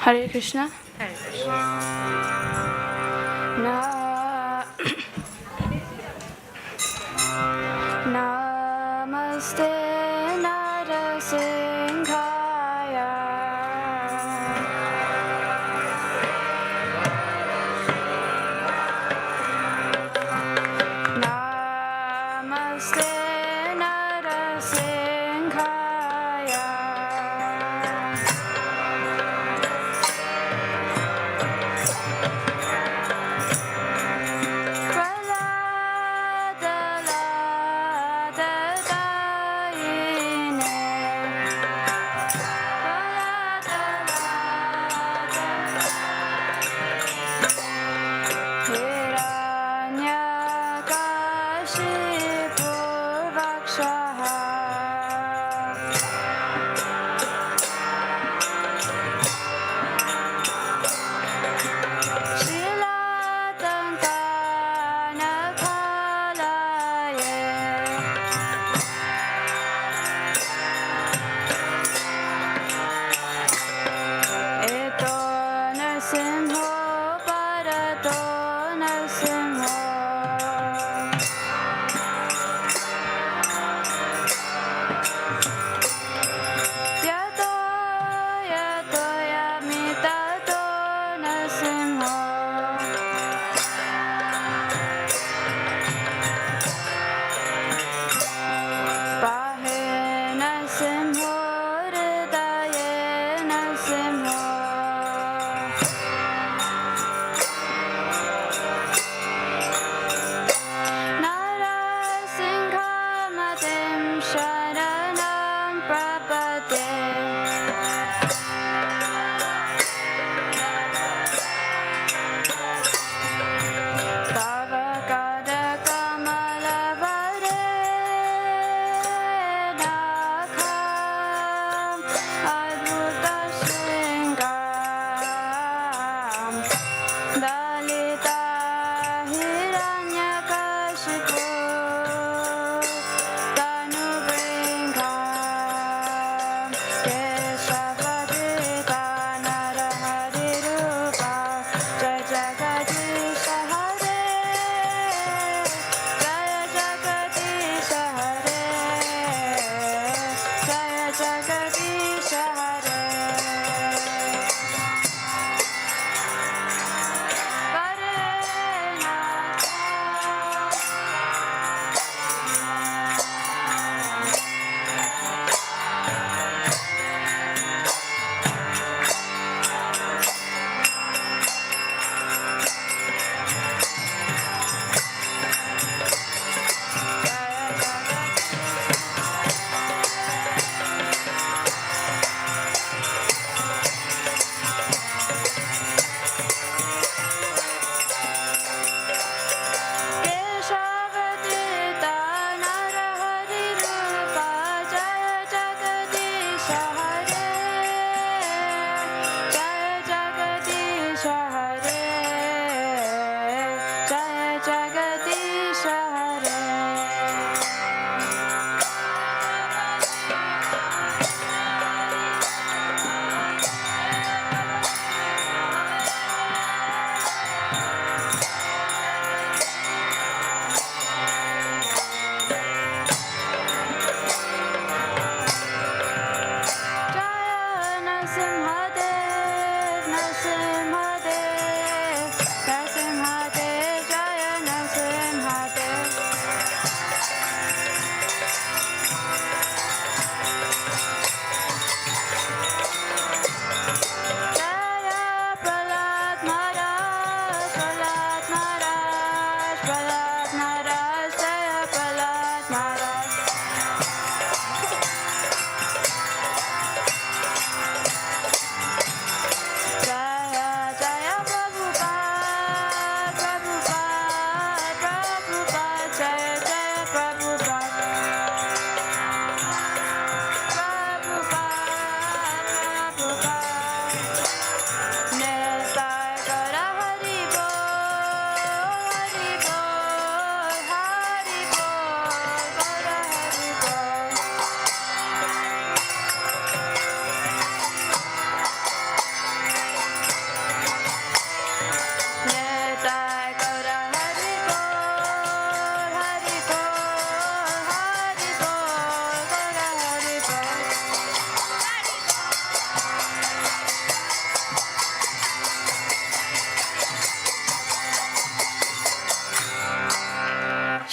Hare Krishna. Hare Krishna. Namaste Narasimhaya. Namaste Narasimhaya.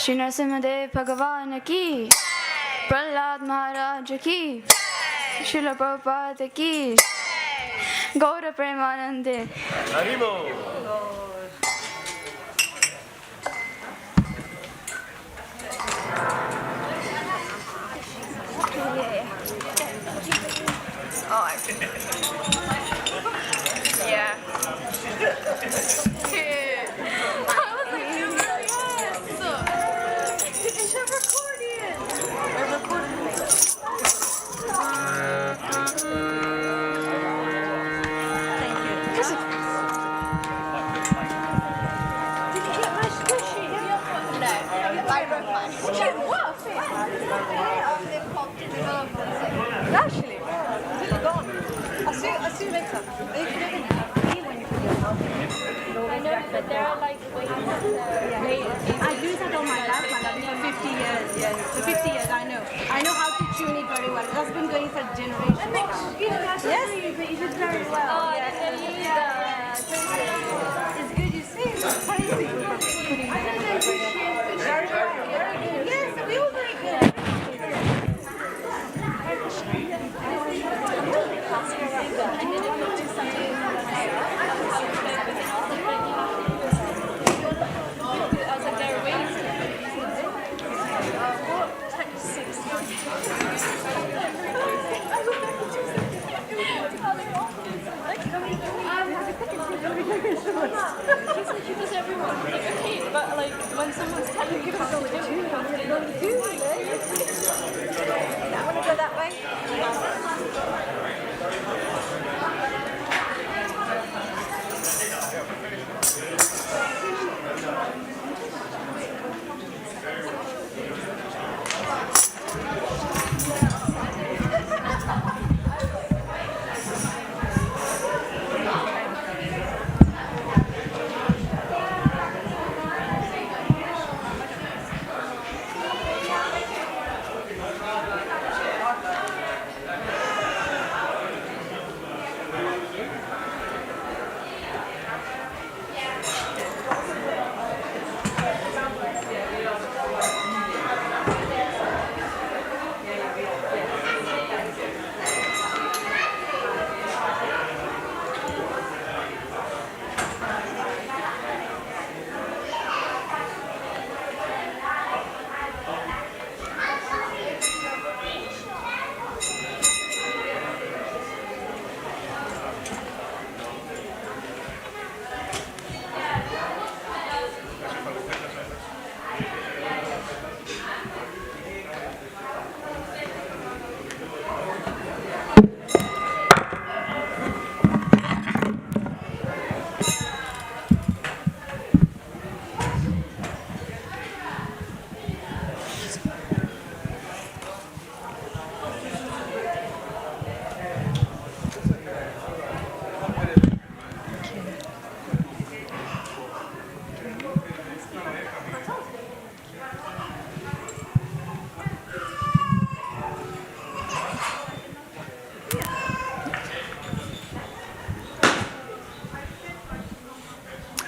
Shri Narasimhadev Bhagavan ki, Prahlad Maharaj ki, Srila Prabhupada ki, Gaura Premanande. Harimo. Yeah. Actually, it's gone. I'll see you later. I know, but there are like ways I use that on my laptop for 50 years. Yes, for 50 years I know. I know how to tune it very well. That's been going for generations. Yes, but you did very well. It's good you say. It's crazy. Very good. Yes, we all very good. Because everyone, like, okay, but like when someone's telling you how to do it, I want to go that way.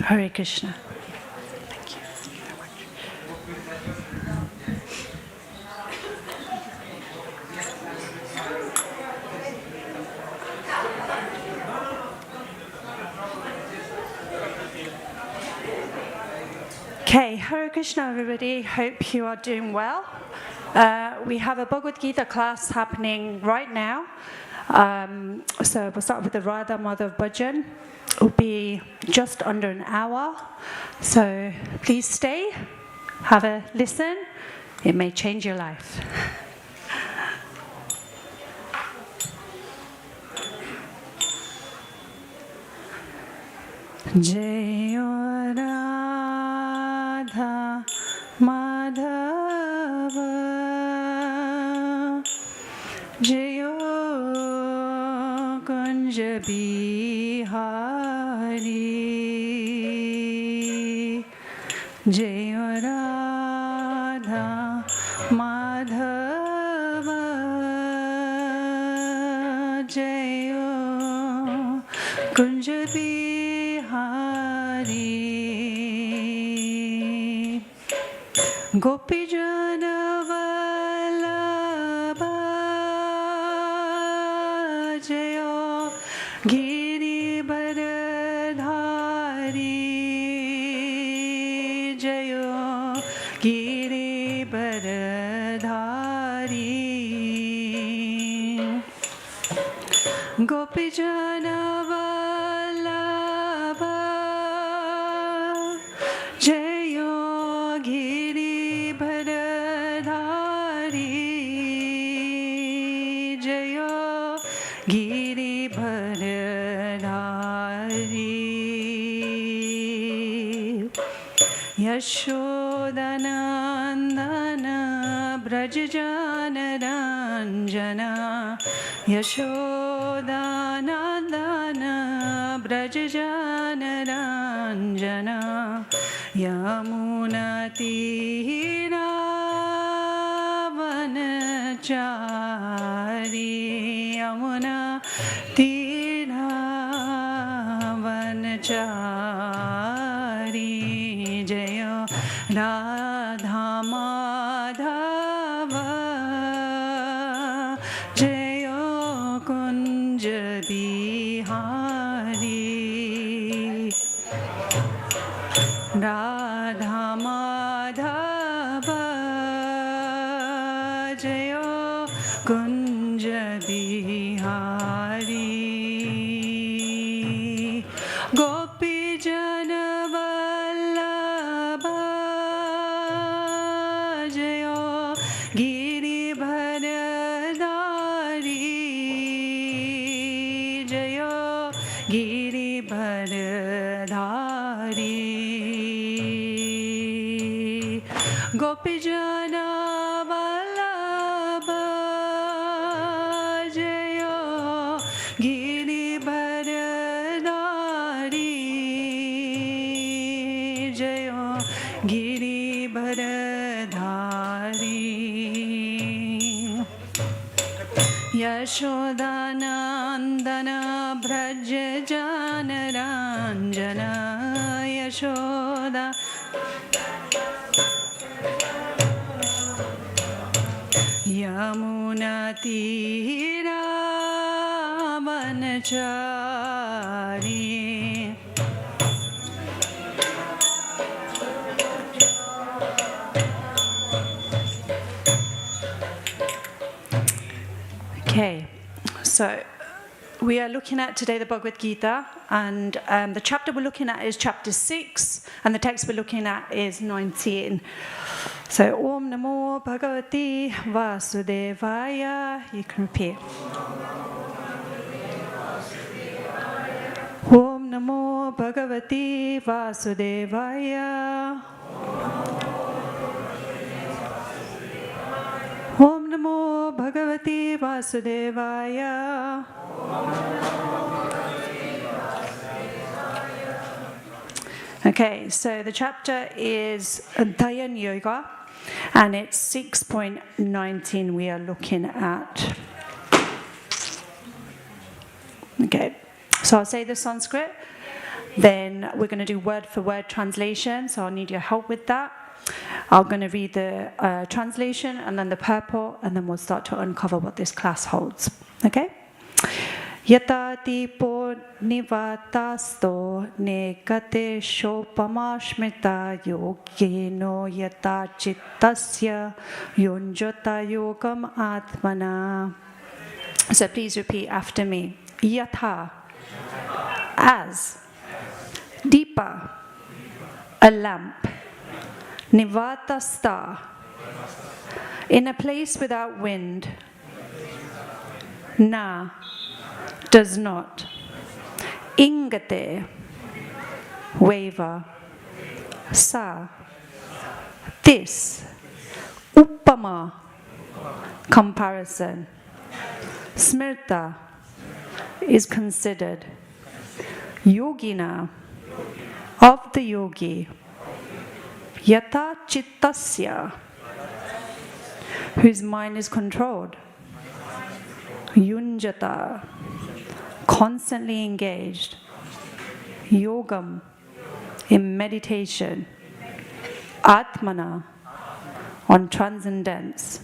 Hare Krishna. Thank you very much. Okay, Hare Krishna, everybody. Hope you are doing well. We have a Bhagavad Gita class happening right now. So we'll start with the Radha Madhav Bhajan. It will be just under an hour. So please stay, have a listen. It may change your life. Jayo Radha Madhava Jayo Kunja Bihari Jayo Radha Madhava Jayo Kunja Bihari Gopijana Vallabha Jayo Giribaradhari Jayo Giribaradhari Gopijana Vallabha Jayo Giribaradhari Jayo Giribaradhari Yashodanandana Brajajanaranjana Yashodanandana Brajajanaranjana Yamunatira Vanachari Yamunatira Vanachari Jaya Radha Madhava Jaya Kunja Bihari Radha Madhava Jaya Kunja Bihari Gopijana Vallabha Jaya Giribaradhari Jaya Giribaradhari Gopijana Vallabha Jaya Giribaradhari Jaya Giribaradhari Yashodanandana Brajajanaranjana Yashoda Yamunatira Vanachari Okay, so we are looking at today the Bhagavad Gita, and the chapter we're looking at is chapter 6, and the text we're looking at is 19. So, Om Namo Bhagavati Vasudevaya. You can repeat. Om Namo Bhagavati Vasudevaya. Om Namo Bhagavati Vasudevaya. Okay, so the chapter is Dhyan Yoga, and it's 6.19 we are looking at. Okay, so I'll say the Sanskrit, then we're going to do word for word translation, so I'll need your help with that. I'm going to read the translation and then the purport, and then we'll start to uncover what this class holds. Okay? Yatati po nivatasto negate shopamashmita yogino yata chittasya yunjata yogam atmana. So please repeat after me. Yatha, as. Deepa, a lamp. Nivata star, in a place without wind. Na, does not. Ingate, waver. Sa, this. Uppama, comparison. Smrta, is considered. Yogina, of the yogi. Yata chittasya, whose mind is controlled. Yunjata, constantly engaged. Yogam, in meditation. Atmana, on transcendence.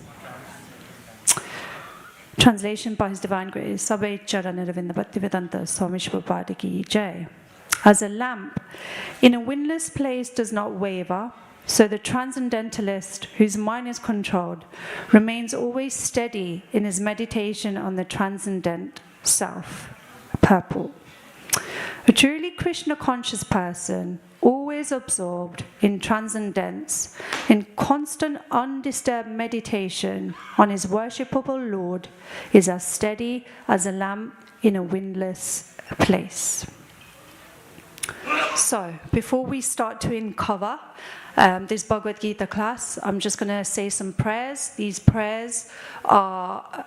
Translation by His Divine Grace, Sabai Charanaravinda Bhaktivedanta Swami Prabhupada Ki Jai. As a lamp in a windless place does not waver, so the transcendentalist, whose mind is controlled, remains always steady in his meditation on the transcendent self. Purport. A truly Krishna-conscious person, always absorbed in transcendence, in constant undisturbed meditation on his worshipable Lord, is as steady as a lamp in a windless place. So, before we start to uncover this Bhagavad Gita class, I'm just going to say some prayers. These prayers are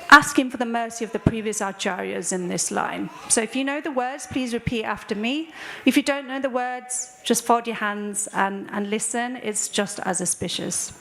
asking for the mercy of the previous acharyas in this line. So if you know the words, please repeat after me. If you don't know the words, just fold your hands and listen. It's just as auspicious.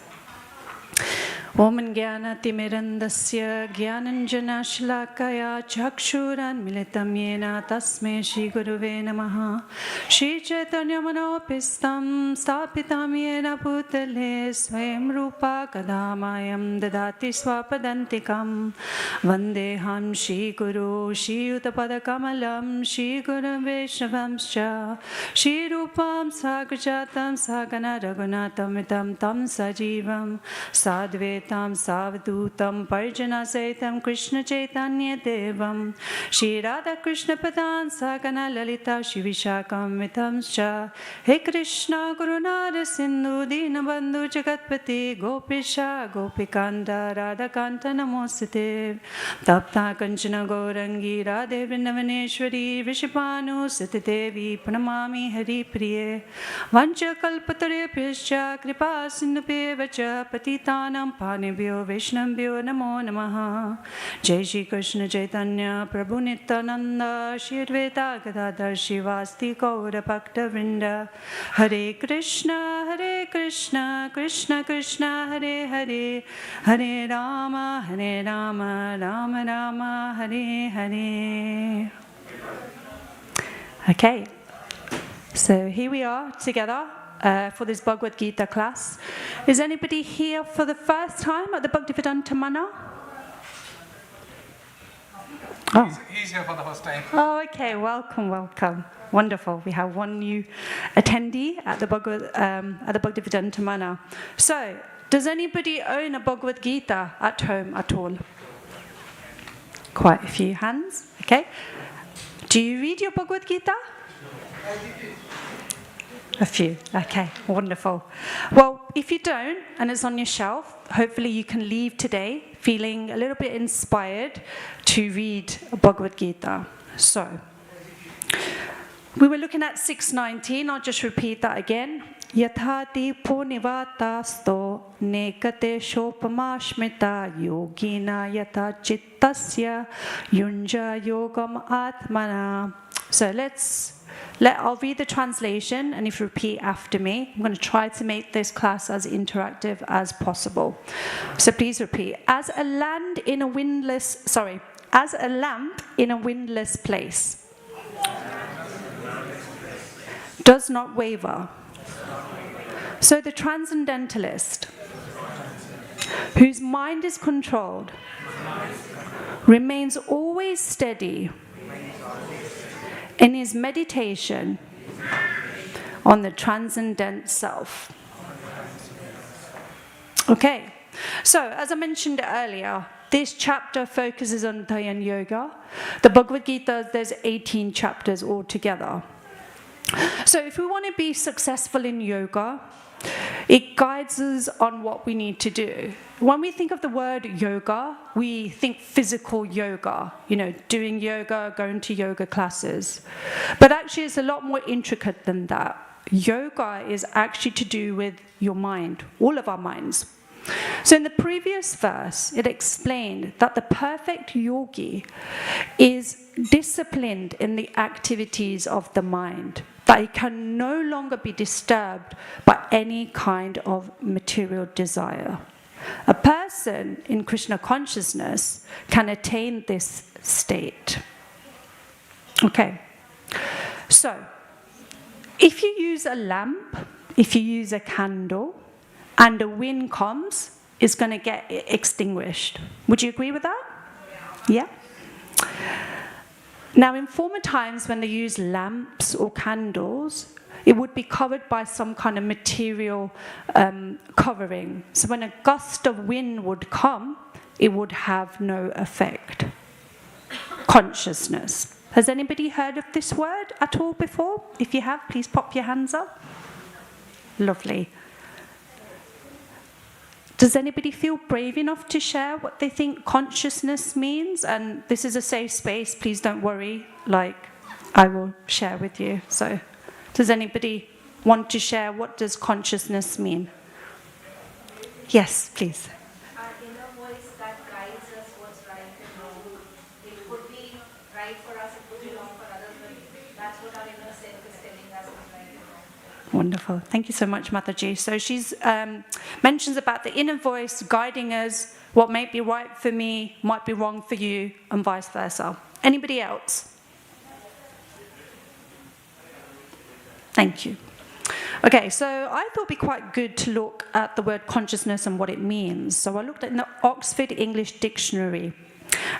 Om Jnana-timirandasya Jnananjana-shalakaya Chakshuran-militam yena Tasmai Shri Guruve Namaha Shri Chaitanya-manopistam Stapitam yena Bhutale Swayam Rupa Kadamayam Dadati Swapadantikam Vandeham Shri Guru Shri Utapadakamalam Shri Guru Vaishnavamscha Shri Rupam Sagrajatam Sagana Raghunatam Vitam Tam Sajivam Sadve Tam Savdutam Parjana Saitam Krishna Chaitanya Devam Shri Radha Krishna Padan Sakana Lalita Shivishakam Vitamscha He Krishna Gurunara Sindhu Dinabandhu Jagatpati Gopisha Gopikanda Radha Kanta Namosate Tapta Kanchana Gaurangi Radhe Vrindavaneshwari Vishapanu Satidevi Pranamami Hari Priye Vancha Kalpatare Pischa Kripa Sindhupe Vacha Patitanam Panibhyo Vaishnambhyo Namo Namaha Jai Shri Krishna Chaitanya Prabhu Nityananda Shri Advaita Gadadhar Shivasti Gaura Bhakta Vrinda Hare Krishna Krishna Krishna Hare Hare Hare Rama Rama Rama Hare Hare. Okay, so here we are together for this Bhagavad Gita class. Is anybody here for the first time at the Bhaktivedanta Manor? Oh. He's here for the first time. Oh, okay. Welcome. Wonderful. We have one new attendee at the Bhaktivedanta Manor. So, does anybody own a Bhagavad Gita at home at all? Quite a few hands. Okay. Do you read your Bhagavad Gita? A few. Okay, wonderful. Well, if you don't, and it's on your shelf, hopefully you can leave today feeling a little bit inspired to read Bhagavad Gita. So, we were looking at 619. I'll just repeat that again. Yathati punivatasto nekate shopamashmita yogina yatha chittasya yunja yogam atmana. So I'll read the translation, and if you repeat after me, I'm going to try to make this class as interactive as possible. So please repeat. As a lamp in a windless place, does not waver. So the transcendentalist, whose mind is controlled, remains always steady in his meditation on the transcendent self. Okay, so as I mentioned earlier, this chapter focuses on Dhyan Yoga. The Bhagavad Gita, there's 18 chapters altogether. So if we want to be successful in yoga, it guides us on what we need to do. When we think of the word yoga, we think physical yoga, doing yoga, going to yoga classes. But actually, it's a lot more intricate than that. Yoga is actually to do with your mind, all of our minds. So in the previous verse, it explained that the perfect yogi is disciplined in the activities of the mind, that it can no longer be disturbed by any kind of material desire. A person in Krishna consciousness can attain this state. Okay, so if you use a lamp, if you use a candle, and the wind comes, it's going to get extinguished. Would you agree with that? Yeah? Now, in former times when they used lamps or candles, it would be covered by some kind of material covering. So when a gust of wind would come, it would have no effect. Consciousness. Has anybody heard of this word at all before? If you have, please pop your hands up. Lovely. Does anybody feel brave enough to share what they think consciousness means? And this is a safe space, please don't worry, I will share with you. So, does anybody want to share what does consciousness mean? Yes, please. Our inner voice that guides us what's right and wrong. It could be right for us, it could be wrong for others, but that's what our inner self is telling us is right and wrong. Wonderful. Thank you so much, Mataji. So she's mentions about the inner voice guiding us. What may be right for me might be wrong for you, and vice versa. Anybody else? Thank you. Okay, so I thought it'd be quite good to look at the word consciousness and what it means. So I looked at the Oxford English Dictionary.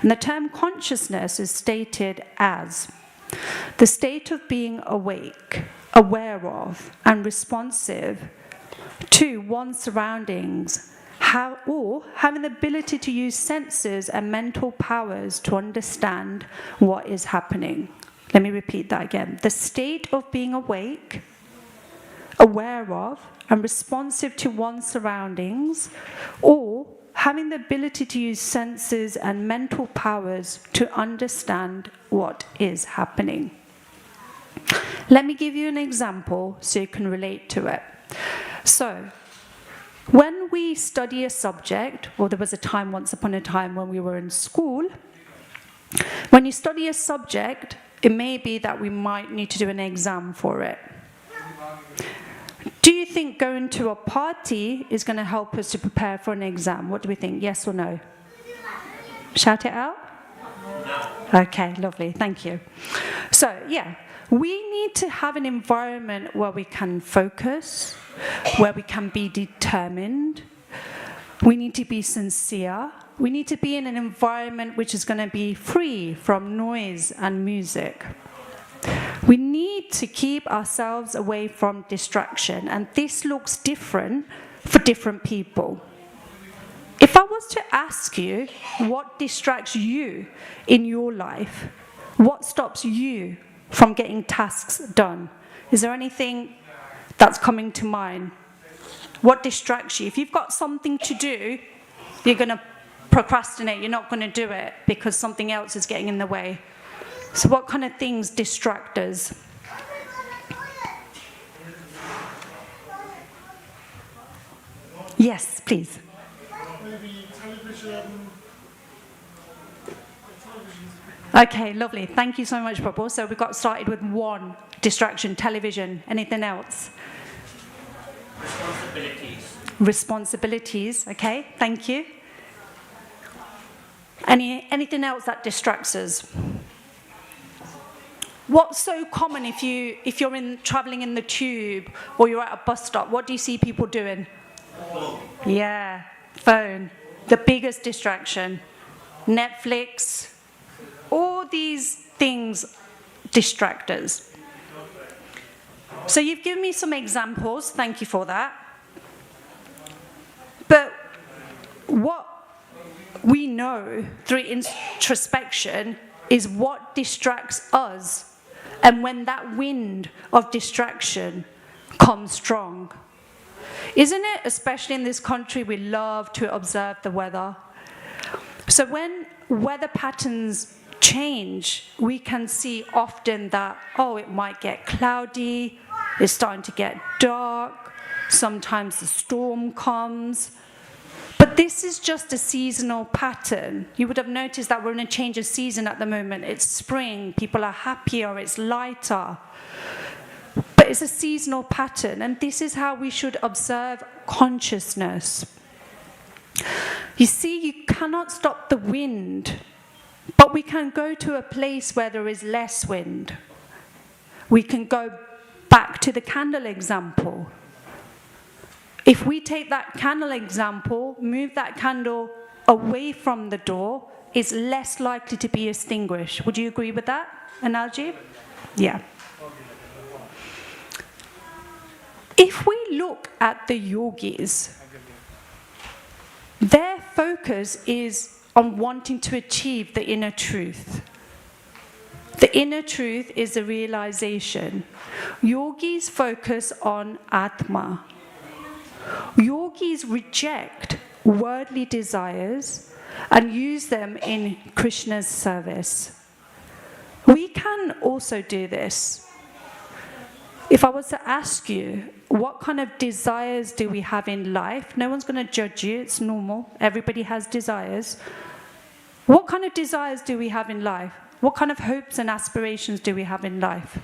And the term consciousness is stated as the state of being awake, aware of, and responsive to one's surroundings, or having the ability to use senses and mental powers to understand what is happening. Let me repeat that again. The state of being awake, aware of, and responsive to one's surroundings, or having the ability to use senses and mental powers to understand what is happening. Let me give you an example so you can relate to it. So, when we study a subject, or there was a time once upon a time when we were in school, when you study a subject, it may be that we might need to do an exam for it. Do you think going to a party is going to help us to prepare for an exam? What do we think? Yes or no? Shout it out? No. Okay, lovely. Thank you. So, yeah, we need to have an environment where we can focus, where we can be determined. We need to be sincere. We need to be in an environment which is going to be free from noise and music. We need to keep ourselves away from distraction, and this looks different for different people. If I was to ask you what distracts you in your life, what stops you from getting tasks done? Is there anything that's coming to mind? What distracts you? If you've got something to do, you're going to procrastinate, you're not going to do it because something else is getting in the way. So what kind of things distract us? Yes, please. Maybe television. Okay, lovely. Thank you so much, Prabhu. So we got started with one distraction, television. Anything else? Responsibilities. Responsibilities, okay, thank you. Anything else that distracts us? What's so common if you're traveling in the tube or you're at a bus stop? What do you see people doing? Phone. Yeah, phone. The biggest distraction. Netflix. All these things distract us. So you've given me some examples. Thank you for that. But what we know through introspection is what distracts us, and when that wind of distraction comes strong. Isn't it, especially in this country, we love to observe the weather? So when weather patterns change, we can see often that, it might get cloudy, it's starting to get dark, sometimes the storm comes. But this is just a seasonal pattern. You would have noticed that we're in a change of season at the moment. It's spring, people are happier, it's lighter. But it's a seasonal pattern, and this is how we should observe consciousness. You see, you cannot stop the wind, but we can go to a place where there is less wind. We can go back to the candle example. If we take that candle example, move that candle away from the door, it's less likely to be extinguished. Would you agree with that analogy? Yeah. If we look at the yogis, their focus is on wanting to achieve the inner truth. The inner truth is the realization. Yogis focus on Atma. Yogis reject worldly desires and use them in Krishna's service. We can also do this. If I was to ask you, what kind of desires do we have in life? No one's going to judge you, it's normal. Everybody has desires. What kind of desires do we have in life? What kind of hopes and aspirations do we have in life?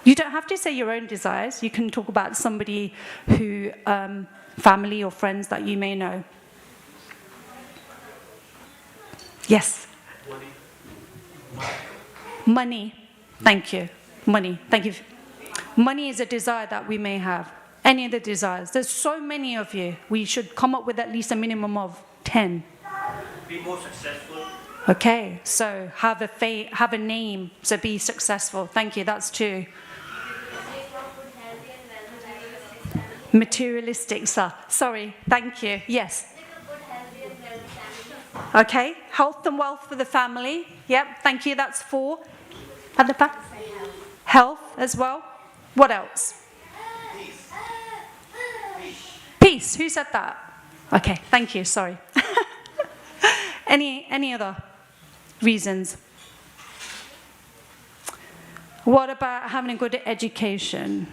You don't have to say your own desires. You can talk about somebody who, family or friends that you may know. Yes? Money. Thank you. Money. Thank you. Money is a desire that we may have. Any other desires? There's so many of you. We should come up with at least a minimum of 10. Be more successful. Okay, so have a name, so be successful. Thank you, that's 2. Materialistic, sir. Sorry, thank you. Yes. Okay, health and wealth for the family. Yep, thank you, that's 4. At the back? Health as well. What else? Peace. Who said that? Okay, thank you, sorry. Any other reasons? What about having a good education?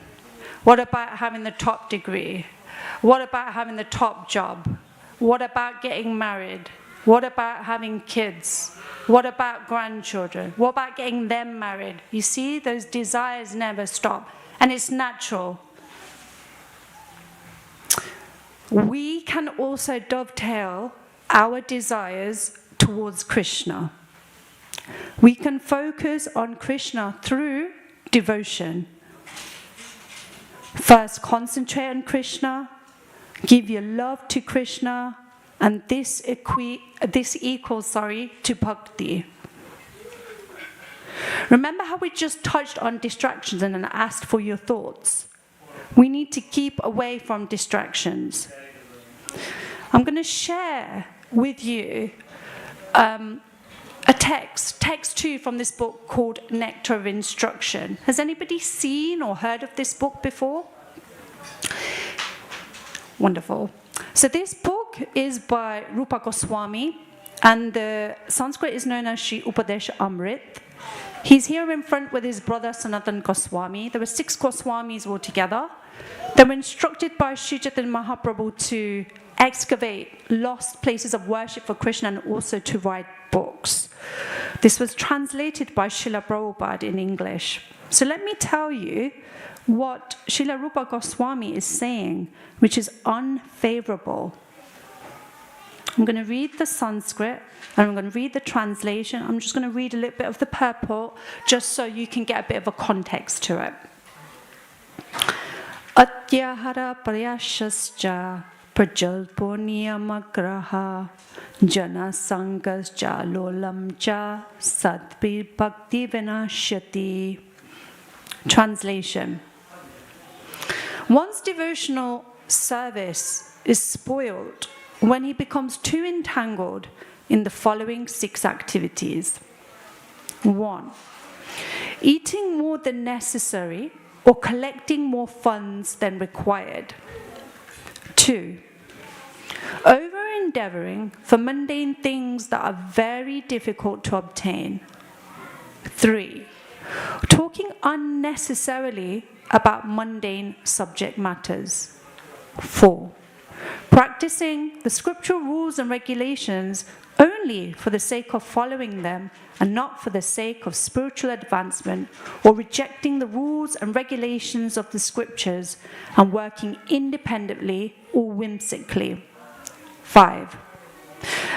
What about having the top degree? What about having the top job? What about getting married? What about having kids? What about grandchildren? What about getting them married? You see, those desires never stop, and it's natural. We can also dovetail our desires towards Krishna. We can focus on Krishna through devotion. First, concentrate on Krishna, give your love to Krishna, and this equals to bhakti. Remember how we just touched on distractions and asked for your thoughts? We need to keep away from distractions. I'm going to share with you a text 2 from this book called Nectar of Instruction. Has anybody seen or heard of this book before? Wonderful. So this book is by Rupa Goswami, and the Sanskrit is known as Sri Upadesh Amrit. He's here in front with his brother Sanatan Goswami. There were 6 Goswamis altogether. They were instructed by Sri Chaitanya Mahaprabhu to excavate lost places of worship for Krishna and also to write books. This was translated by Srila Prabhupada in English. So let me tell you what Srila Rupa Goswami is saying, which is unfavorable. I'm going to read the Sanskrit and I'm going to read the translation. I'm just going to read a little bit of the purport just so you can get a bit of a context to it. Atyahara prayashascha prajalpo niyamagraha jana sangascha lolamcha sadbir bhakti vinashyati. Translation. One's devotional service is spoiled when he becomes too entangled in the following 6 activities. 1. Eating more than necessary or collecting more funds than required. 2. Over-endeavoring for mundane things that are very difficult to obtain. 3. Talking unnecessarily about mundane subject matters. 4. Practicing the scriptural rules and regulations only for the sake of following them and not for the sake of spiritual advancement, or rejecting the rules and regulations of the scriptures and working independently or whimsically. 5.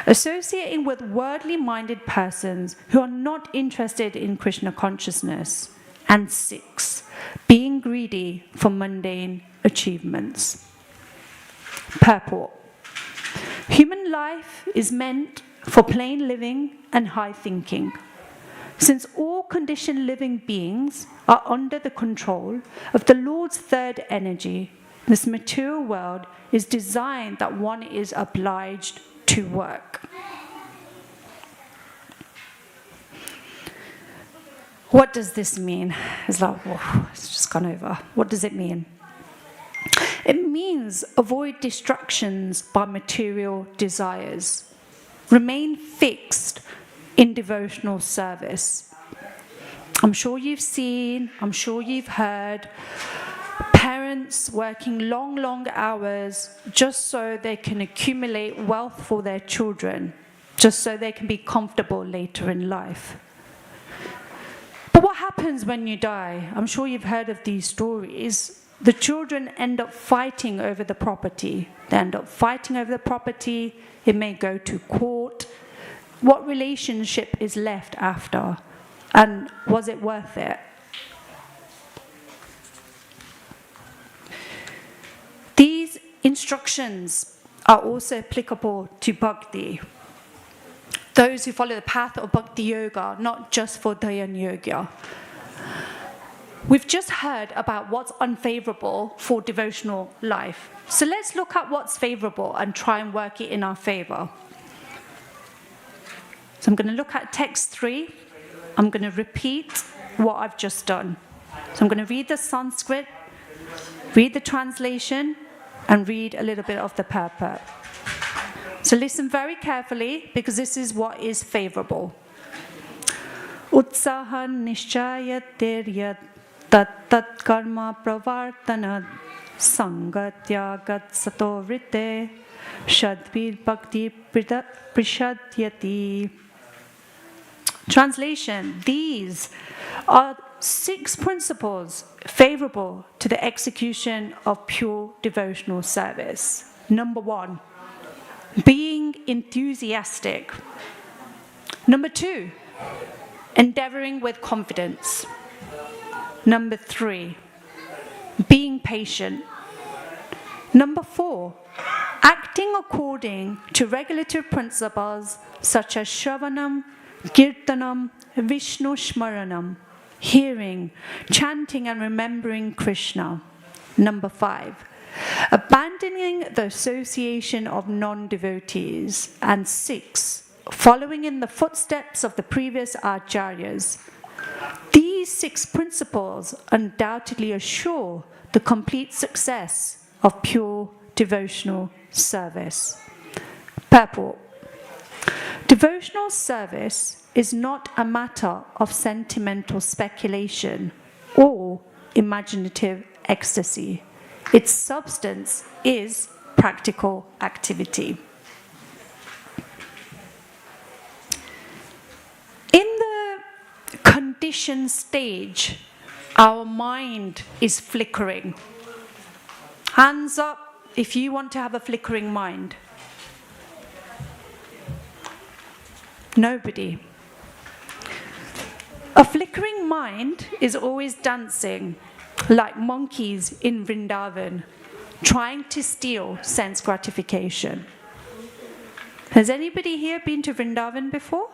Associating with worldly minded persons who are not interested in Krishna consciousness. And 6. Being greedy for mundane achievements. Purport. Human life is meant for plain living and high thinking. Since all conditioned living beings are under the control of the Lord's third energy, this material world is designed that one is obliged to work. What does this mean? It's like, whoa, it's just gone over. What does it mean? It means avoid distractions by material desires. Remain fixed in devotional service. I'm sure you've seen, I'm sure you've heard parents working long hours just so they can accumulate wealth for their children, just so they can be comfortable later in life. But what happens when you die? I'm sure you've heard of these stories. The children end up fighting over the property. They end up fighting over the property. It may go to court. What relationship is left after? And was it worth it? These instructions are also applicable to bhakti. Those who follow the path of bhakti yoga, not just for dhyan yoga. We've just heard about what's unfavorable for devotional life. So let's look at what's favorable and try and work it in our favor. So I'm going to look at text 3. I'm going to repeat what I've just done. So I'm going to read the Sanskrit, read the translation, and read a little bit of the purport. So listen very carefully, because this is what is favorable. Utsahan nishchayatir tat karma pravartanad sangatyagat satovrite shadvir bhakti prishadyati. Translation: these are 6 principles favorable to the execution of pure devotional service. Number 1, being enthusiastic. Number 2, endeavoring with confidence. Number 3, being patient. Number 4, acting according to regulative principles such as Shravanam, Kirtanam, Vishnu Shmaranam, hearing, chanting and remembering Krishna. Number 5, abandoning the association of non-devotees. And 6, following in the footsteps of the previous acharyas. These 6 principles undoubtedly assure the complete success of pure devotional service. Purport. Devotional service is not a matter of sentimental speculation or imaginative ecstasy. Its substance is practical activity. In the conditioned stage, our mind is flickering. Hands up if you want to have a flickering mind. Nobody. A flickering mind is always dancing like monkeys in Vrindavan, trying to steal sense gratification. Has anybody here been to Vrindavan before?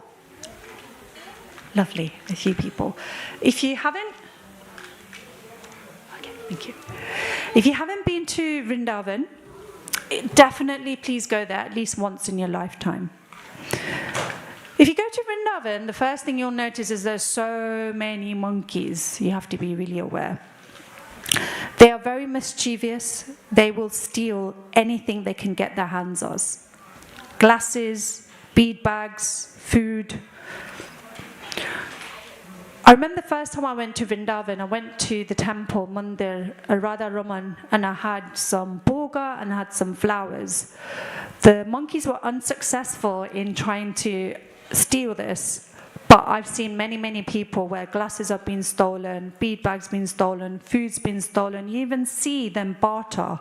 Lovely, a few people. If you haven't, okay, thank you. If you haven't been to Vrindavan, definitely please go there at least once in your lifetime. If you go to Vrindavan, the first thing you'll notice is there's so many monkeys. You have to be really aware. They are very mischievous. They will steal anything they can get their hands on. Glasses, bead bags, food. I remember the first time I went to Vrindavan, I went to the temple, Mandir, Radha Raman, and I had some bhoga and I had some flowers. The monkeys were unsuccessful in trying to steal this, but I've seen many people where glasses have been stolen, bead bags been stolen, food's been stolen. You even see them barter.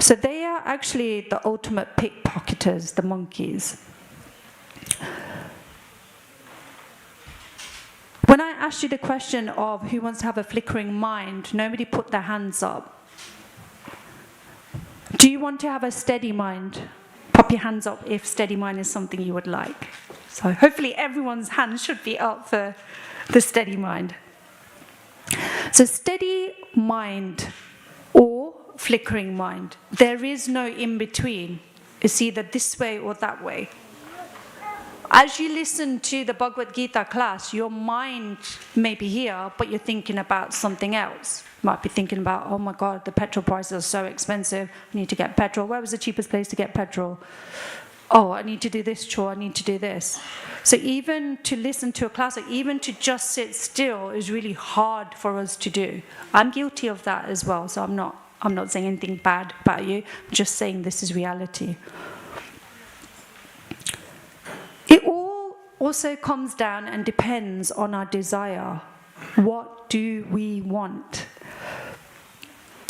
So they are actually the ultimate pickpocketers, the monkeys. When I asked you the question of who wants to have a flickering mind, nobody put their hands up. Do you want to have a steady mind? Pop your hands up if steady mind is something you would like. So hopefully everyone's hands should be up for the steady mind. So steady mind or flickering mind. There is no in between. It's either this way or that way. As you listen to the Bhagavad Gita class, your mind may be here, but you're thinking about something else. You might be thinking about, oh my God, the petrol prices are so expensive. I need to get petrol. Where was the cheapest place to get petrol? Oh, I need to do this chore. I need to do this. So even to listen to a class, or even to just sit still, is really hard for us to do. I'm guilty of that as well. So I'm not saying anything bad about you. I'm just saying this is reality. It all also comes down and depends on our desire. What do we want?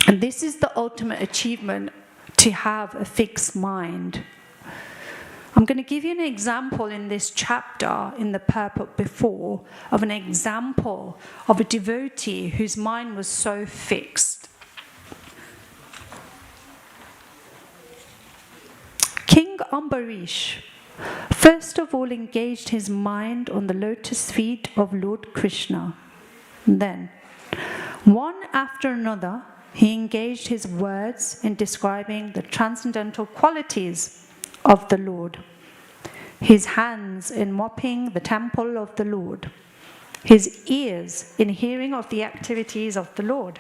And this is the ultimate achievement, to have a fixed mind. I'm going to give you an example in this chapter, in the purport before, of an example of a devotee whose mind was so fixed. King Ambarish first of all engaged his mind on the lotus feet of Lord Krishna. Then, one after another, he engaged his words in describing the transcendental qualities of the Lord, his hands in mopping the temple of the Lord, his ears in hearing of the activities of the Lord,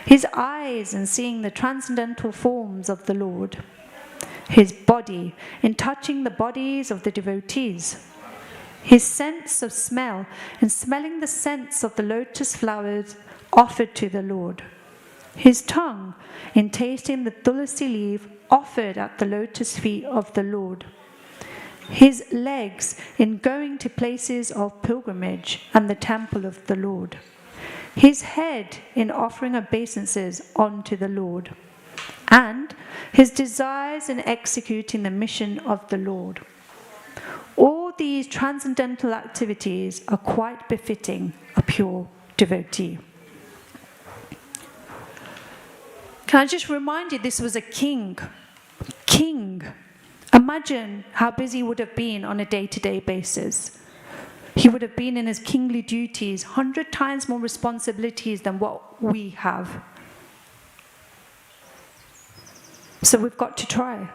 his eyes in seeing the transcendental forms of the Lord, his body in touching the bodies of the devotees, his sense of smell in smelling the scents of the lotus flowers offered to the Lord, his tongue in tasting the tulsi leaf offered at the lotus feet of the Lord, his legs in going to places of pilgrimage and the temple of the Lord, his head in offering obeisances unto the Lord, and his desires in executing the mission of the Lord. All these transcendental activities are quite befitting a pure devotee. Can I just remind you, this was a king. King. Imagine how busy he would have been on a day-to-day basis. He would have been in his kingly duties, 100 times more responsibilities than what we have. So we've got to try.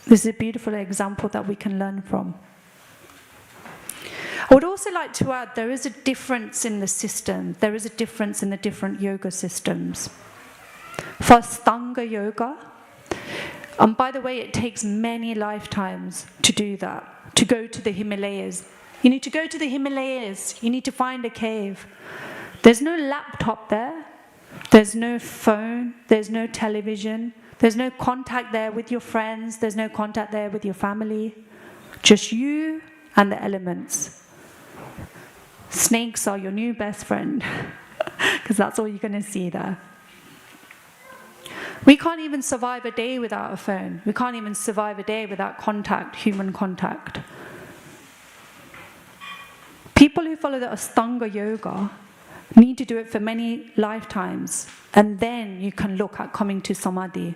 This is a beautiful example that we can learn from. I would also like to add, there is a difference in the system. There is a difference in the different yoga systems. For Ashtanga yoga, and by the way, it takes many lifetimes to do that, to go to the Himalayas. You need to go to the Himalayas. You need to find a cave. There's no laptop there. There's no phone. There's no television. There's no contact there with your friends. There's no contact there with your family. Just you and the elements. Snakes are your new best friend, because that's all you're going to see there. We can't even survive a day without a phone. We can't even survive a day without contact, human contact. People who follow the Ashtanga yoga need to do it for many lifetimes, and then you can look at coming to Samadhi.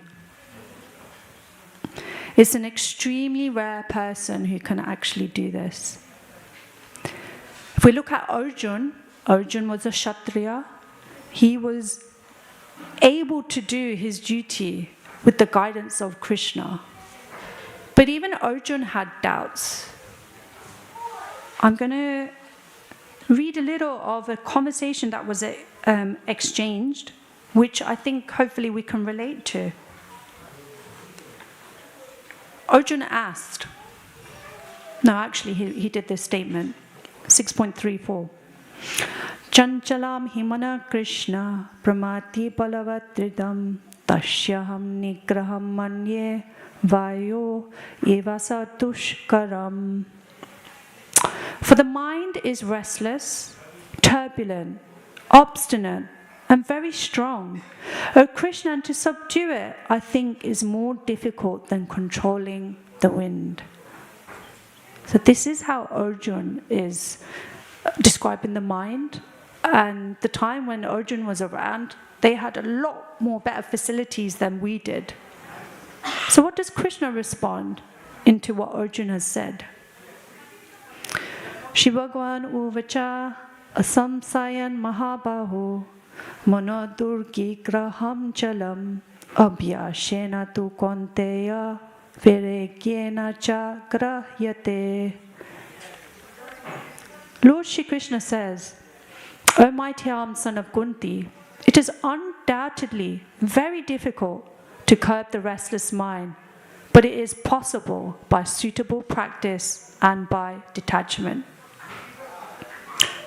It's an extremely rare person who can actually do this. If we look at Arjun was a Kshatriya. He was able to do his duty with the guidance of Krishna. But even Arjun had doubts. I'm going to read a little of a conversation that was exchanged, which I think hopefully we can relate to. Arjun asked, no, actually he did this statement, 6.34. Chanchalam himana Krishna pramati balavatridam tashyaham nigraham manye vayo evasa tushkaram. For the mind is restless, turbulent, obstinate, and very strong. O Krishna, and to subdue it, I think, is more difficult than controlling the wind. So this is how Arjun is describing the mind. and the time when Arjun was around, they had a lot more better facilities than we did. So what does Krishna respond into what Arjuna has said? Shri Bhagavan uvacha asamsayan mahabaho monodurgi graham chalam abhyashena tu konteya virekyena cha grahyate. Lord Shri Krishna says, O mighty armed son of Kunti, it is undoubtedly very difficult to curb the restless mind, but it is possible by suitable practice and by detachment.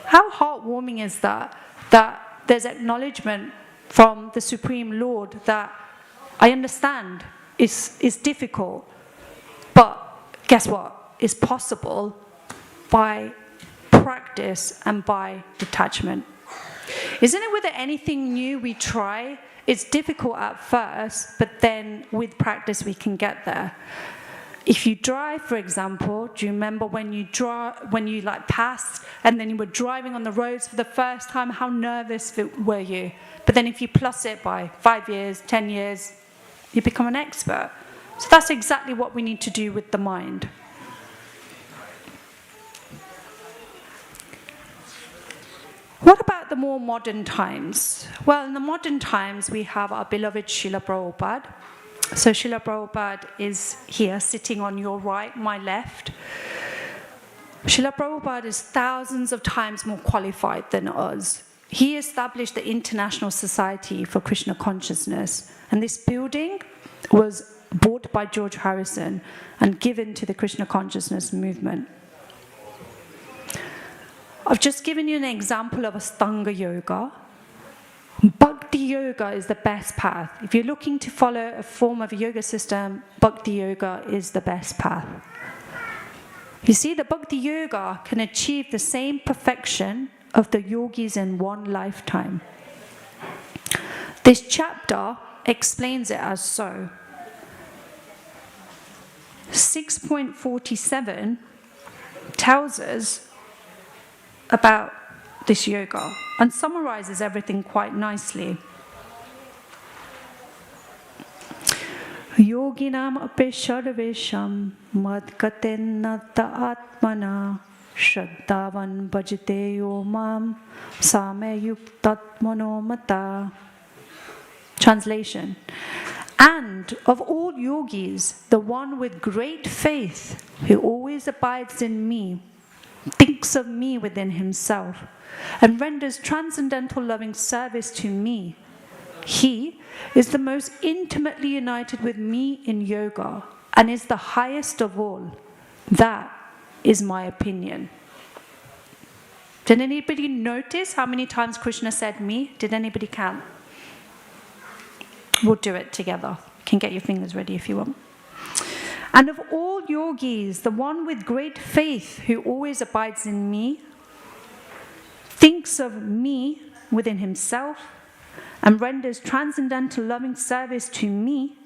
How heartwarming is that there's acknowledgement from the Supreme Lord that I understand is difficult, but guess what? It's possible by practice and by detachment. Isn't it with anything new we try? It's difficult at first, but then with practice we can get there. If you drive, for example, do you remember when you passed and then you were driving on the roads for the first time? How nervous were you? But then if you plus it by 5 years, 10 years, you become an expert. So that's exactly what we need to do with the mind. What about the more modern times? Well, in the modern times, we have our beloved Srila Prabhupada. So Srila Prabhupada is here, sitting on your right, my left. Srila Prabhupada is thousands of times more qualified than us. He established the International Society for Krishna Consciousness. And this building was bought by George Harrison and given to the Krishna Consciousness movement. I've just given you an example of Astanga Yoga. Bhakti Yoga is the best path. If you're looking to follow a form of a yoga system, Bhakti Yoga is the best path. You see, the Bhakti Yoga can achieve the same perfection of the yogis in one lifetime. This chapter explains it as so. 6.47 tells us about this yoga and summarizes everything quite nicely. Yoginam api sarvesham madkatennatta atmana shraddhavan bhajate yo mam same yuktatmano mata. Translation. And of all yogis, the one with great faith who always abides in me, thinks of me within himself, and renders transcendental loving service to me, he is the most intimately united with me in yoga and is the highest of all. That is my opinion. Did anybody notice how many times Krishna said me? Did anybody count? We'll do it together. You can get your fingers ready if you want. And of all yogis, the one with great faith who always abides in me, thinks of me within himself, and renders transcendental loving service to me,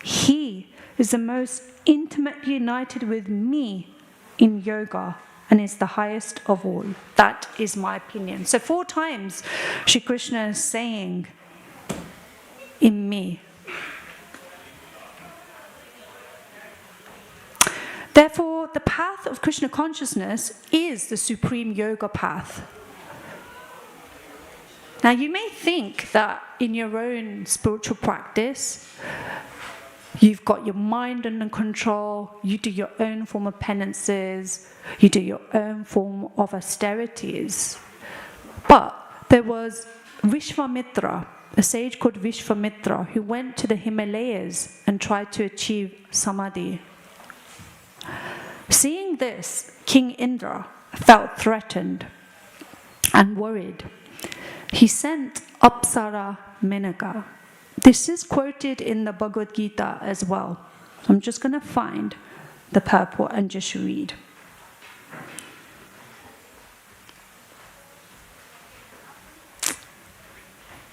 he is the most intimately united with me in yoga and is the highest of all. That is my opinion. So 4 times Shri Krishna is saying, in me. Therefore, the path of Krishna consciousness is the supreme yoga path. Now, you may think that in your own spiritual practice, you've got your mind under control, you do your own form of penances, you do your own form of austerities. But there was Vishvamitra, a sage called Vishvamitra, who went to the Himalayas and tried to achieve samadhi. Seeing this, King Indra felt threatened and worried. He sent Apsara Menaka. This is quoted in the Bhagavad Gita as well. So I'm just going to find the purport and just read.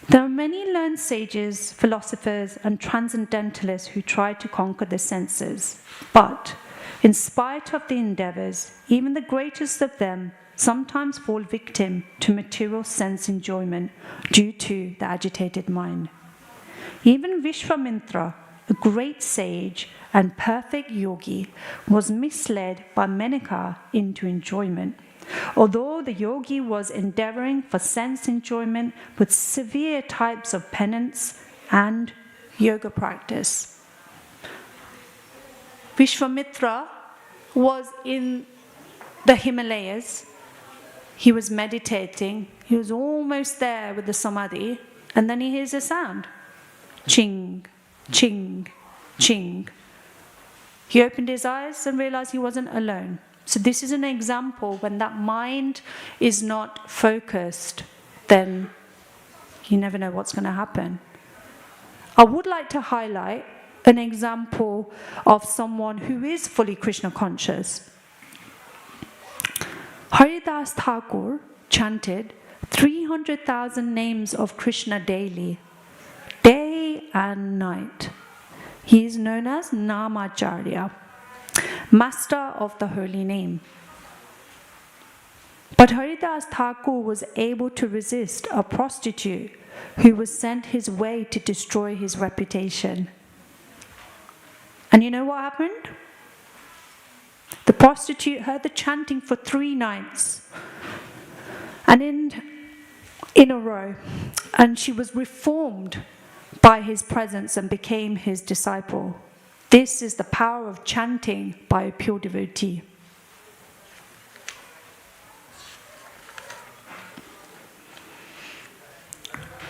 There are many learned sages, philosophers, and transcendentalists who try to conquer the senses, but In spite of the endeavors, even the greatest of them sometimes fall victim to material sense enjoyment due to the agitated mind. Even Vishwamitra, a great sage and perfect yogi, was misled by Menaka into enjoyment. Although the yogi was endeavoring for sense enjoyment with severe types of penance and yoga practice. Vishwamitra was in the Himalayas. He was meditating. He was almost there with the samadhi, and then he hears a sound. Ching, ching, ching. He opened his eyes and realized he wasn't alone. So this is an example when that mind is not focused, then you never know what's going to happen. I would like to highlight an example of someone who is fully Krishna conscious. Haridas Thakur chanted 300,000 names of Krishna daily, day and night. He is known as Namacharya, master of the holy name. But Haridas Thakur was able to resist a prostitute who was sent his way to destroy his reputation. And you know what happened? The prostitute heard the chanting for 3 nights and in a row, and she was reformed by his presence and became his disciple. This is the power of chanting by a pure devotee.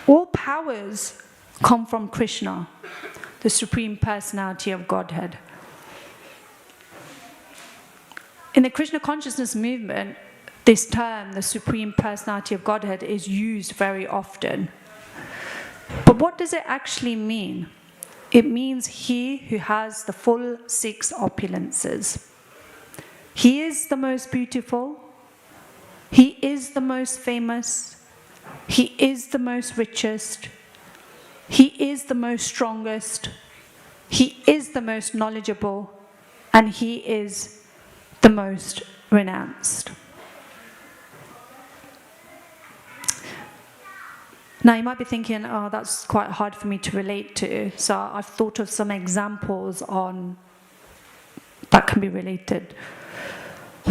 All powers come from Krishna, the Supreme Personality of Godhead. In the Krishna consciousness movement, this term, the Supreme Personality of Godhead, is used very often. But what does it actually mean? It means he who has the full 6 opulences. He is the most beautiful. He is the most famous. He is the most richest. He is the most strongest. He is the most knowledgeable. And he is the most renounced. Now you might be thinking, oh, that's quite hard for me to relate to. So I've thought of some examples on that can be related.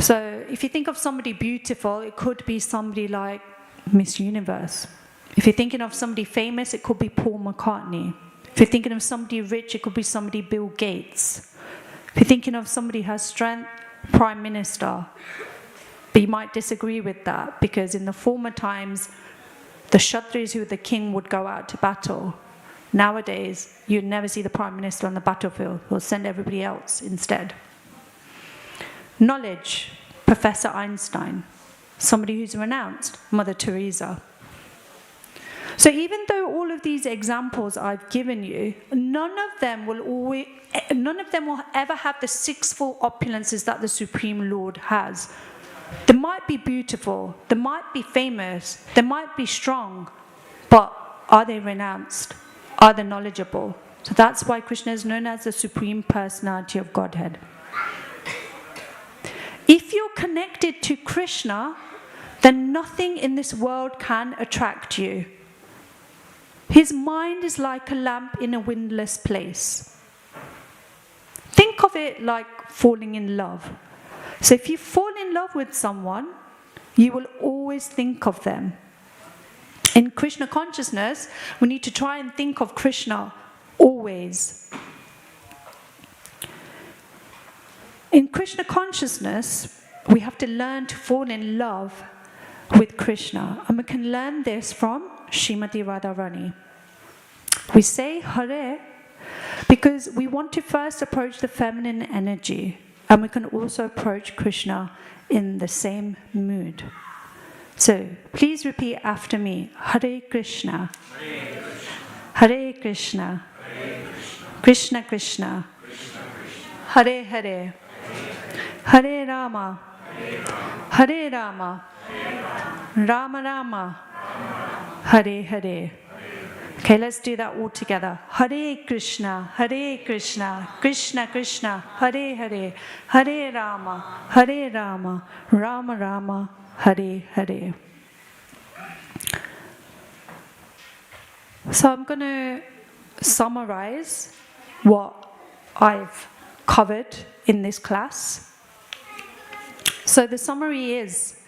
So if you think of somebody beautiful, it could be somebody like Miss Universe. If you're thinking of somebody famous, it could be Paul McCartney. If you're thinking of somebody rich, it could be somebody Bill Gates. If you're thinking of somebody who has strength, Prime Minister. But you might disagree with that, because in the former times, the Kshatris who were the king would go out to battle. Nowadays, you'd never see the Prime Minister on the battlefield. He'll send everybody else instead. Knowledge, Professor Einstein. Somebody who's renounced, Mother Teresa. So even though all of these examples I've given you, none of them will ever have the 6 full opulences that the Supreme Lord has. They might be beautiful, they might be famous, they might be strong, but are they renounced? Are they knowledgeable? So that's why Krishna is known as the Supreme Personality of Godhead. If you're connected to Krishna, then nothing in this world can attract you. His mind is like a lamp in a windless place. Think of it like falling in love. So if you fall in love with someone, you will always think of them. In Krishna consciousness, we need to try and think of Krishna always. In Krishna consciousness, we have to learn to fall in love with Krishna. And we can learn this from Srimati Radharani. We say Hare because we want to first approach the feminine energy, and we can also approach Krishna in the same mood. So please repeat after me. Hare Krishna. Hare Krishna. Krishna Krishna. Hare Hare. Hare Rama. Hare Rama. Rama Rama. Hare Hare. Okay, let's do that all together. Hare Krishna, Krishna Krishna, Hare Hare, Hare Rama, Rama Rama, Hare Hare. So I'm going to summarize what I've covered in this class. So the summary is,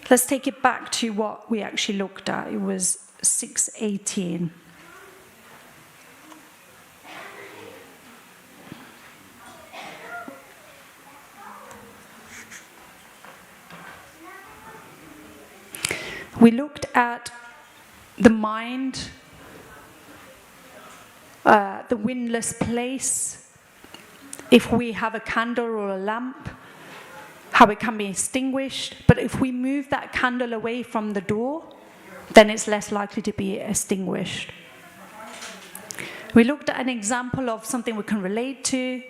let's take it back to what we actually looked at. It was 6:18. We looked at the mind, the windless place, if we have a candle or a lamp, how it can be extinguished, but if we move that candle away from the door, then it's less likely to be extinguished. We looked at an example of something we can relate to,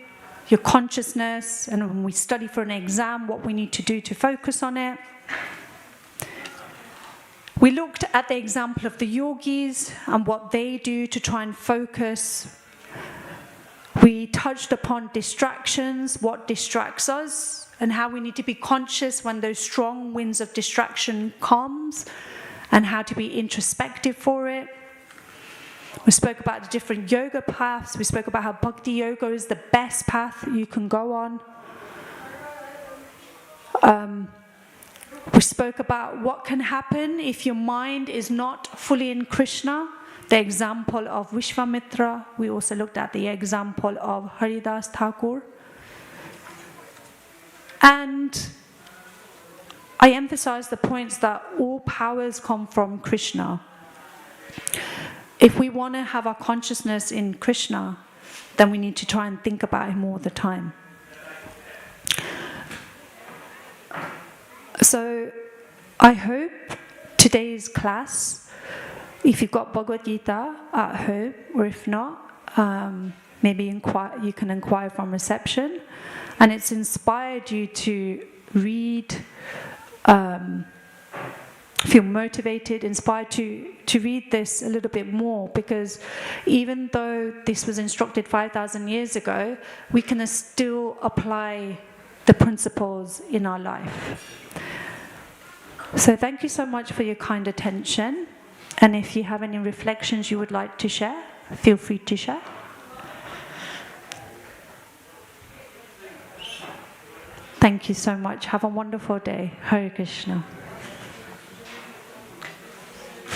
your consciousness, and when we study for an exam, what we need to do to focus on it. We looked at the example of the yogis and what they do to try and focus. We touched upon distractions, what distracts us, and how we need to be conscious when those strong winds of distraction comes, and how to be introspective for it. We spoke about the different yoga paths. We spoke about how bhakti yoga is the best path you can go on. We spoke about what can happen if your mind is not fully in Krishna, the example of Vishwamitra. We also looked at the example of Haridas Thakur. And I emphasized the points that all powers come from Krishna. If we want to have our consciousness in Krishna, then we need to try and think about him all the time. So I hope today's class, if you've got Bhagavad Gita at home, or if not, maybe you can inquire from reception, and it's inspired you to read, feel motivated, inspired to read this a little bit more, because even though this was instructed 5,000 years ago, we can still apply the principles in our life. So thank you so much for your kind attention, and if you have any reflections you would like to share, feel free to share. Thank you so much. Have a wonderful day. Hare Krishna.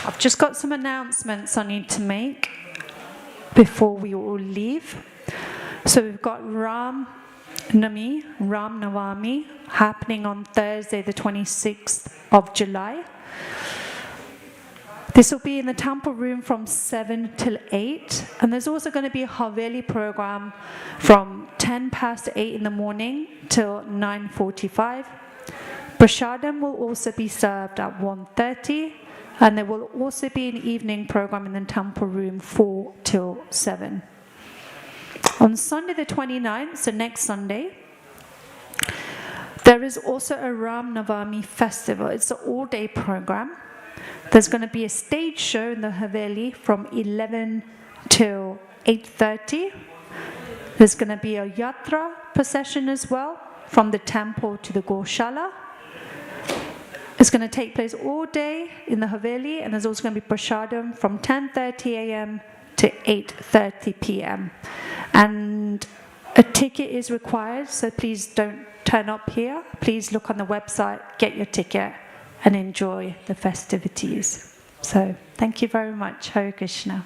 I've just got some announcements I need to make before we all leave. So we've got Ram Navami, happening on Thursday the 26th of July. This will be in the temple room from 7 till 8. And there's also going to be a Haveli program from 10 past 8 in the morning till 9:45. Prashadam will also be served at 1:30. And there will also be an evening program in the temple room 4 till 7. On Sunday the 29th, so next Sunday, there is also a Ram Navami festival. It's an all-day program. There's going to be a stage show in the Haveli from 11 till 8:30. There's going to be a Yatra procession as well from the temple to the Goshala. It's going to take place all day in the Haveli, and there's also going to be Prashadam from 10:30 a.m. to 8:30 p.m. And a ticket is required, so please don't turn up here. Please look on the website, get your ticket, and enjoy the festivities. So, thank you very much. Hare Krishna.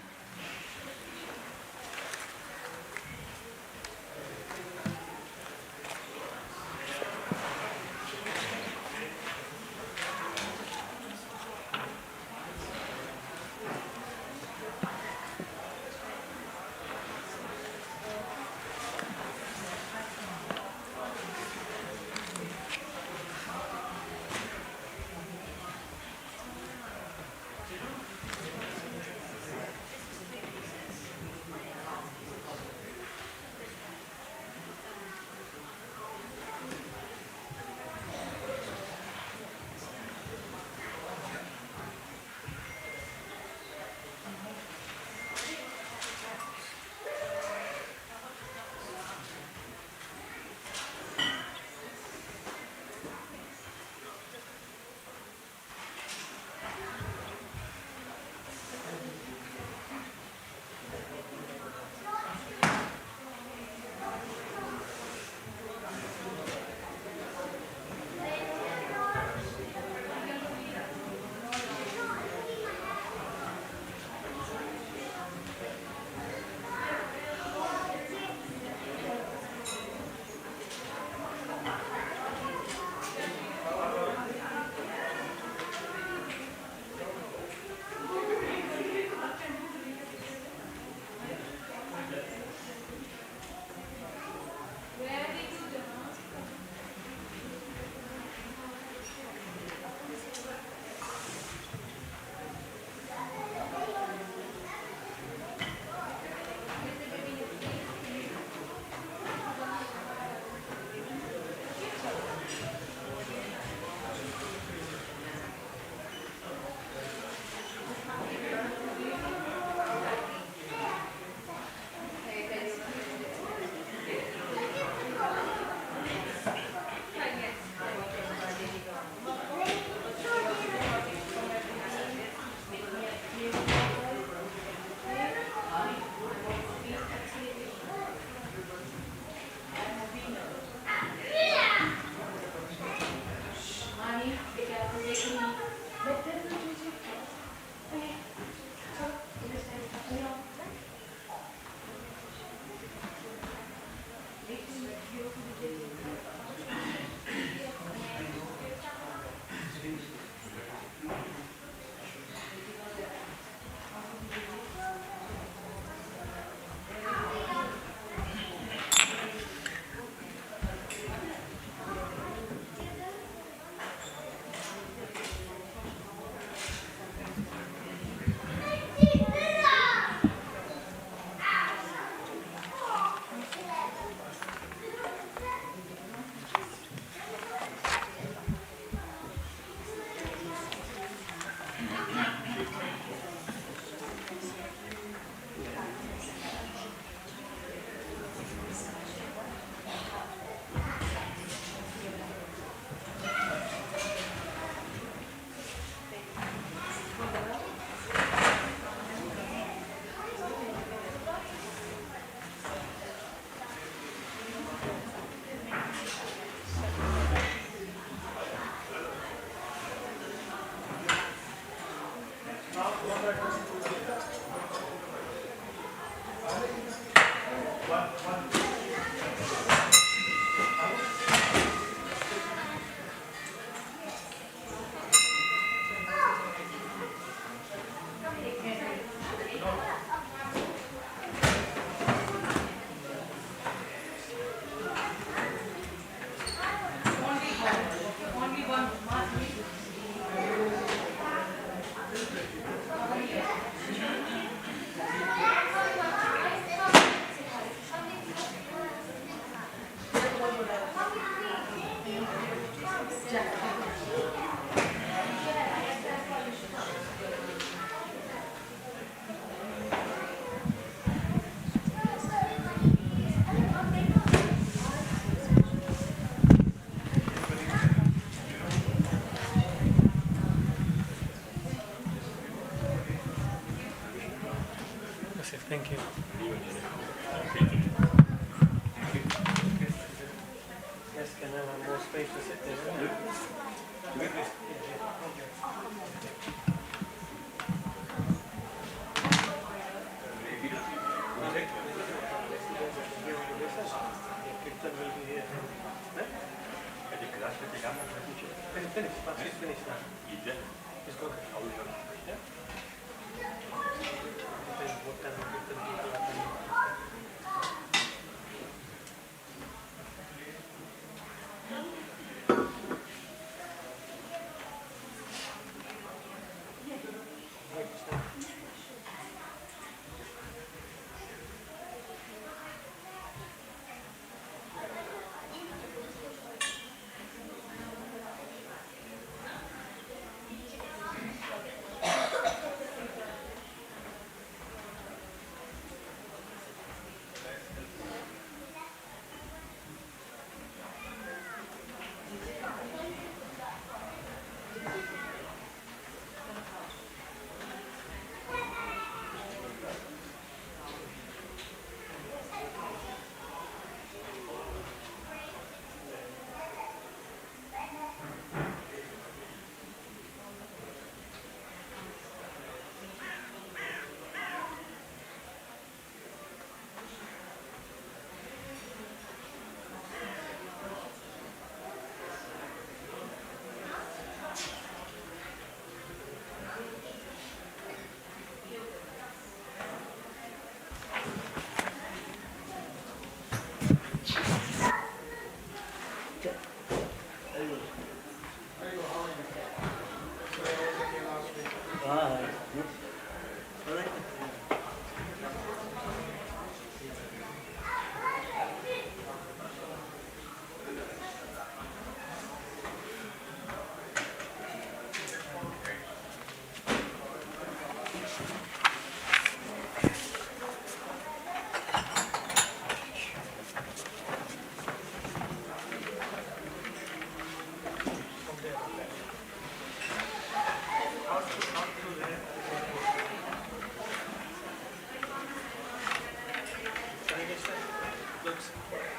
Thank you. Yes, can I have more space to sit there? Finish now. Just go. Yeah? What kind of people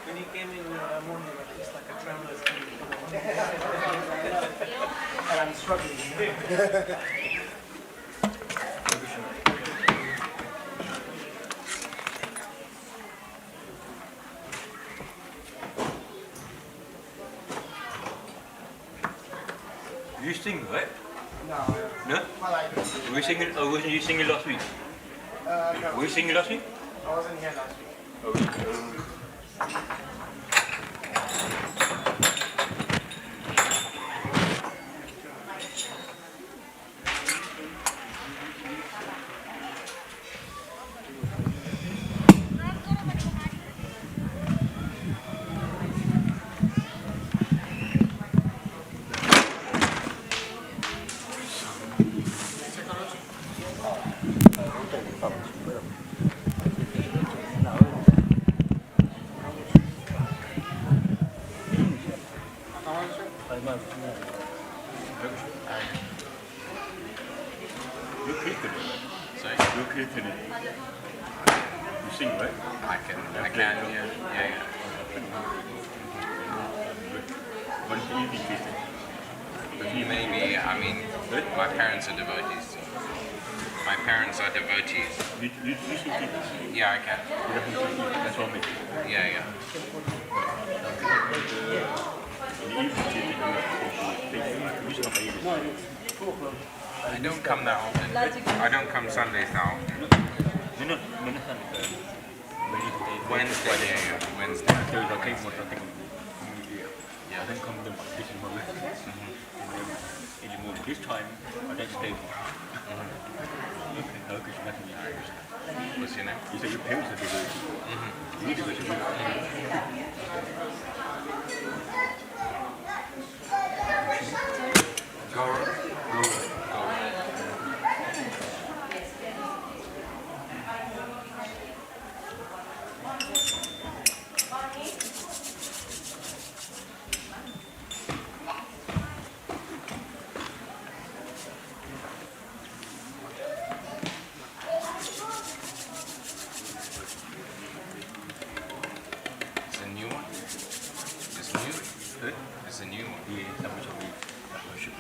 When you came in morning, it's like a traveler's and I'm struggling. You sing, right? No. No? Well, I do. Were you singing? Oh, wasn't you singing last week? No. Were you singing last week? I wasn't here last week. Oh. You're Kirtan, right? Sorry? You're Kirtan. You sing, right? I can, yeah. When can you be Kirtan? Maybe, I mean, my parents are devotees. My parents are devotees. You sing Kirtan? Yeah, I can. You don't have to That's what I mean. Yeah. In the evening Kirtan, you stop at 8 o'clock. I don't come that often. I don't come Sundays that often. No, Wednesday, yeah. Wednesday. There is a cake what I think. I don't come to this is my way. In the morning. This time, I don't stay for. What's your name? You say your parents are devotees. You need to go to It's a new one? It's new? It's a new one. Yeah, that was a week. That was a week.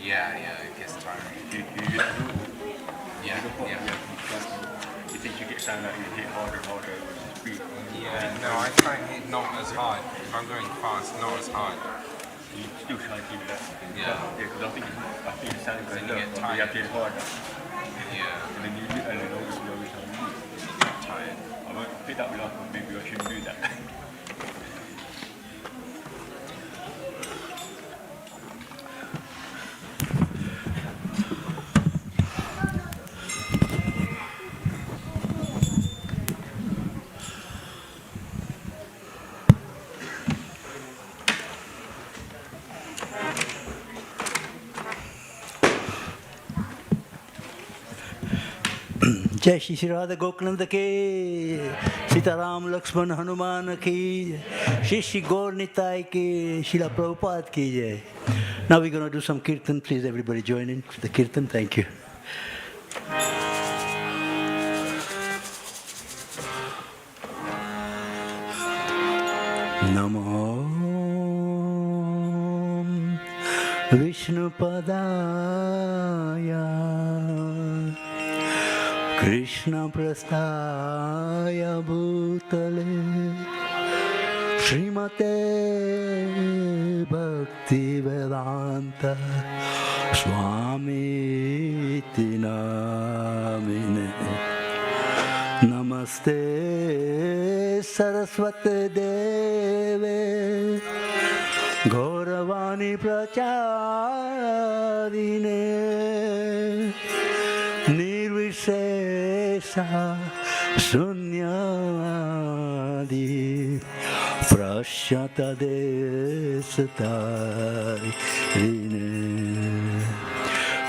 Yeah, it gets tiring. Yeah. You think you get sound like you hit harder and harder with speed? Yeah, no, I try and hit not as hard. If I'm going fast, not as hard. You still try to keep that. Yeah. Because I think it sounds Then like you get you have to hit harder. Yeah, And then obviously every time you you get tired. I won't pick that up, but maybe I shouldn't do that. जय श्री श्री राधा गोकुलंद के सीताराम लक्ष्मण हनुमान की श्री श्री गौर निताय की शिला प्रभुपाद की जय. Now we're going to do some kirtan. Please everybody join in for the kirtan. Thank you. Namo Vishnupadaya Krishna Prastaya Bhutale Srimate Bhaktivedanta Swami Namine Namaste Saraswate Deve Gauravani Pracharine Nirvishesha Sunyadi Prashyata Desatarine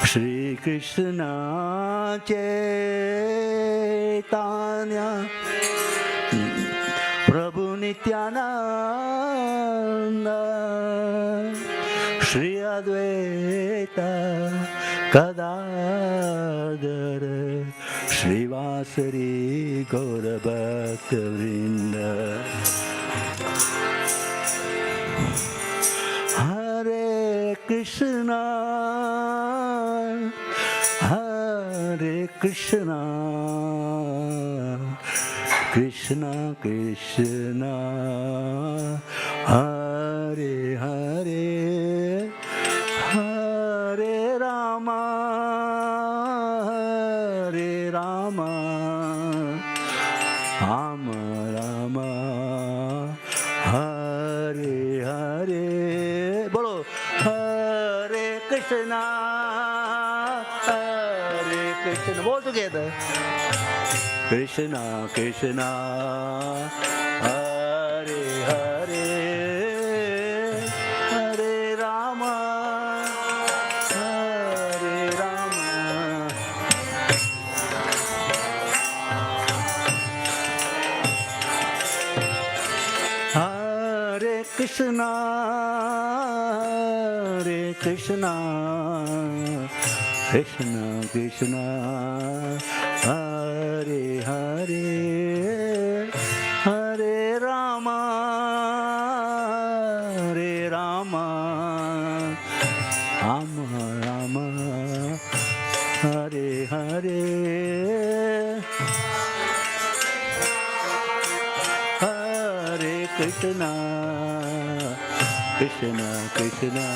Shri Krishna Chaitanya Prabhu Nityananda Shri Advaita Gadadhara Shri Vasari Gaura Bhakta Vrinda Krishna, Hare Krishna, Krishna Krishna, Hare Hare, Hare Rama, Hare Rama, Rama Rama, Hare Hare. Bolo, Hare Krishna, Hare Krishna. All together. Krishna Krishna, Hare Hare, Hare Rama, Hare Rama. Hare Krishna, Hare Krishna, Krishna Krishna, Hare Hare, Hare Rama, Hare Rama, Rama Rama, Hare Hare, Hare Krishna, Krishna Krishna,